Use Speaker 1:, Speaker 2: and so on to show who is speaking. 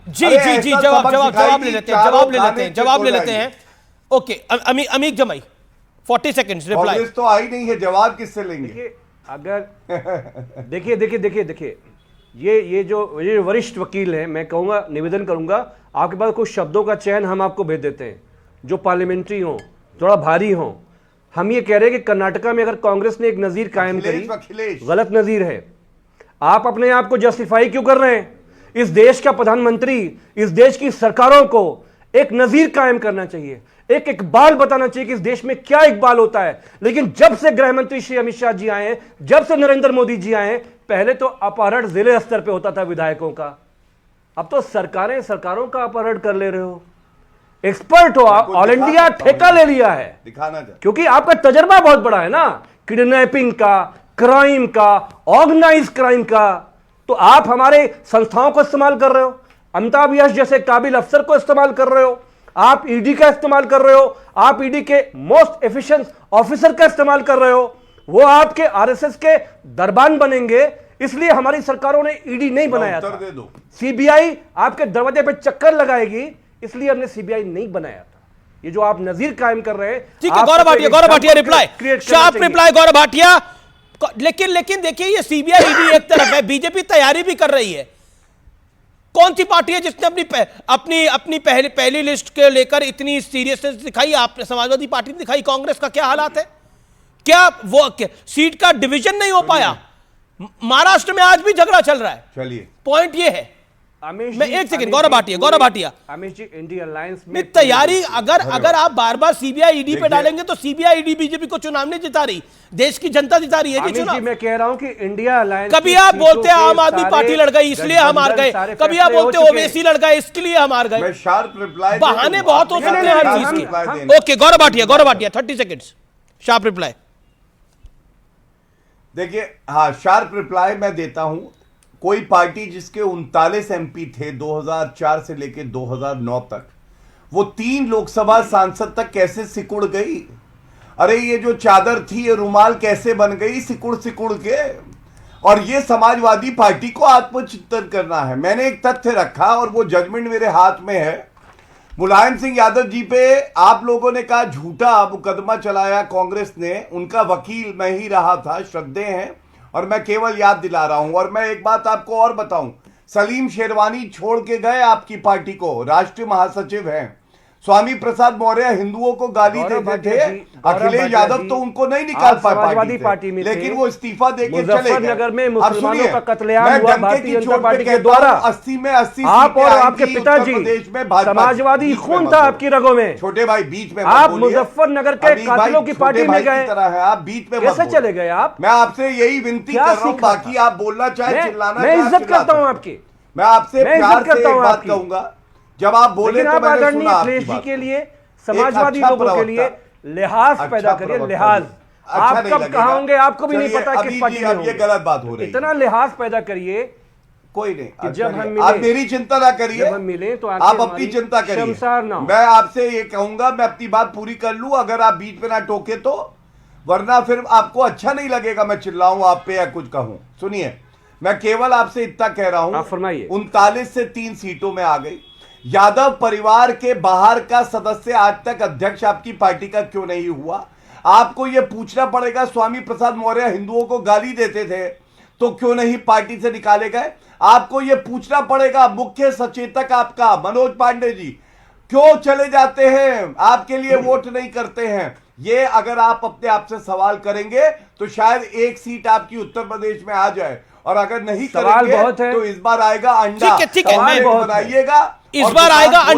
Speaker 1: जी जी जी, जवाब ले लेते हैं ओके। अमीक जमाई 40 सेकंड्स रिप्लाई।
Speaker 2: कांग्रेस तो आई नहीं है, जवाब किससे लेंगे?
Speaker 3: देखिए अगर देखिए ये जो वरिष्ठ वकील हैं, मैं कहूंगा, निवेदन करूंगा, आपके पास कुछ शब्दों का चयन हम आपको भेज देते हैं जो पार्लियामेंट्री हो, थोड़ा भारी हो। हम ये कह रहे हैं कि कर्नाटका में अगर कांग्रेस ने एक नजीर कायम करी, गलत नजीर है। आप अपने आप को जस्टिफाई क्यों कर रहे हैं? इस देश का प्रधानमंत्री, इस देश की सरकारों को एक नजीर कायम करना चाहिए, एक इकबाल बताना चाहिए कि इस देश में क्या इकबाल होता है। लेकिन जब से गृह मंत्री श्री अमित शाह जी आए, जब से नरेंद्र मोदी जी आए, पहले तो अपहरण जिले स्तर पे होता था विधायकों का, अब तो सरकारों का अपहरण कर ले रहे हो। एक्सपर्ट हो, ऑल इंडिया ठेका ले लिया है,
Speaker 2: दिखाना चाहिए,
Speaker 3: क्योंकि आपका तजर्बा बहुत बड़ा है ना, किडनैपिंग का, क्राइम का, ऑर्गेनाइज क्राइम का। तो आप हमारे संस्थाओं को इस्तेमाल कर रहे हो, अमिताभ यश जैसे काबिल अफसर को इस्तेमाल कर रहे हो, आप ईडी का इस्तेमाल कर रहे हो, आप ईडी के मोस्ट एफिशिएंट ऑफिसर का इस्तेमाल कर रहे हो, वो आपके आरएसएस के दरबान बनेंगे। इसलिए हमारी सरकारों ने ईडी नहीं बनाया था। सीबीआई आपके दरवाजे पे चक्कर लगाएगी, इसलिए हमने सीबीआई नहीं बनाया था। ये जो आप नजीर कायम कर रहे हैं,
Speaker 1: ठीक है। Gaurav Bhatia reply, sharp reply Gaurav Bhatia. लेकिन देखिए, ये सीबीआई ईडी एक तरफ है, बीजेपी तैयारी भी कर रही है। कौन सी पार्टी है जिसने अपनी पहली लिस्ट के लेकर इतनी सीरियसनेस दिखाई? आपने समाजवादी पार्टी ने दिखाई। कांग्रेस का क्या हालात है? क्या वो सीट का डिवीजन नहीं हो पाया? महाराष्ट्र में आज भी झगड़ा चल रहा है।
Speaker 2: चलिए,
Speaker 1: पॉइंट ये है। मैं एक second, Gaurav Bhatia
Speaker 3: Amit ji, India alliance
Speaker 1: में तैयारी, अगर आप बार बार सीबीआई ईडी पे डालेंगे तो सीबीआई ईडी बीजेपी को चुनाव नहीं जिता रही, देश की जनता जिता रही है जी चुनाव।
Speaker 3: मैं कह रहा हूं कि इंडिया अलायंस,
Speaker 1: कभी आप बोलते हैं आम आदमी पार्टी लड़ गई इसलिए हम हार गए, कभी आप बोलते हो ओवैसी लड़ गए इसके लिए हम हार गए।
Speaker 2: शार्प रिप्लाई,
Speaker 1: बहाने बहुत हो सकते हैं हर चीज के। Okay, Gaurav Bhatia 30 seconds, sharp reply.
Speaker 2: देखिए, हाँ, शार्प रिप्लाई मैं देता हूं। कोई पार्टी जिसके 39 एमपी थे 2004 से लेकर 2009 तक, वो 3 लोकसभा सांसद तक कैसे सिकुड़ गई? अरे ये जो चादर थी, ये रुमाल कैसे बन गई सिकुड़ के? और ये समाजवादी पार्टी को आत्मचिंतन करना है। मैंने एक तथ्य रखा और वो जजमेंट मेरे हाथ में है। मुलायम सिंह यादव जी पे आप लोगों ने कहा झूठा मुकदमा चलाया कांग्रेस ने, उनका वकील मैं ही रहा था, श्रद्धेय हैं, और मैं केवल याद दिला रहा हूं। और मैं एक बात आपको और बताऊं, सलीम शेरवानी छोड़ के गए आपकी पार्टी को, राष्ट्रीय महासचिव हैं। स्वामी प्रसाद मौर्य हिंदुओं को गाली देते थे, अखिलेश यादव तो उनको नहीं निकाल पाए पार्टी में, लेकिन वो इस्तीफा देके चले गए।
Speaker 3: नगर में मुसलमानों का कत्लेआम हुआ भारतीय जनता पार्टी के द्वारा।
Speaker 2: 80 में 80
Speaker 3: आप और आपके पिताजी समाजवादी खून था आपकी रगों में।
Speaker 2: छोटे भाई बीच में
Speaker 3: आप मुजफ्फरनगर के कातिलों की पार्टी में गए,
Speaker 2: आप बीच में
Speaker 3: कैसे चले गए आप?
Speaker 2: मैं आपसे यही विनती कर रहा हूँ, बाकी आप बोलना चाहे चिल्लाना,
Speaker 3: मैं इज्जत करता हूँ आपकी,
Speaker 2: मैं आपसे प्यार से एक बात कहूंगा। जब आप बोले तो मैंने सुना आपकी बात।
Speaker 3: के लिए, समाजवादी लोगों के लिए लिहाज पैदा करिए, लिहाज। आप कब कहाँ होंगे आपको भी नहीं पता किस पार्टी में होंगे।
Speaker 2: ये गलत बात हो रही है।
Speaker 3: इतना लिहाज पैदा करिए,
Speaker 2: कोई नहीं
Speaker 3: कि जब हम मिले,
Speaker 2: आप मेरी चिंता ना करिए,
Speaker 3: जब हम मिले तो
Speaker 2: आप अपनी चिंता करिए। मैं आपसे ये कहूंगा, मैं अपनी बात पूरी कर लूं, अगर आप बीच में ना टोके तो, वरना फिर आपको अच्छा नहीं लगेगा मैं चिल्लाऊं आप पे या कुछ कहूं। सुनिए, मैं केवल आपसे इतना कह रहा हूं,
Speaker 3: फरमाइए।
Speaker 2: 39 से 3 सीटों में आ गई। यादव परिवार के बाहर का सदस्य आज तक अध्यक्ष आपकी पार्टी का क्यों नहीं हुआ? आपको यह पूछना पड़ेगा। स्वामी प्रसाद मौर्य हिंदुओं को गाली देते थे तो क्यों नहीं पार्टी से निकाले गए? आपको यह पूछना पड़ेगा। मुख्य सचेतक आपका मनोज पांडे जी क्यों चले जाते हैं, आपके लिए वोट नहीं करते हैं? ये अगर आप अपने आप से सवाल करेंगे तो शायद एक सीट आपकी उत्तर प्रदेश में आ जाए, और अगर नहीं करेंगे तो इस बार आएगा अंडा।
Speaker 1: ठीक है,
Speaker 2: बनाइएगा,
Speaker 1: इस बार आएगा अंडा।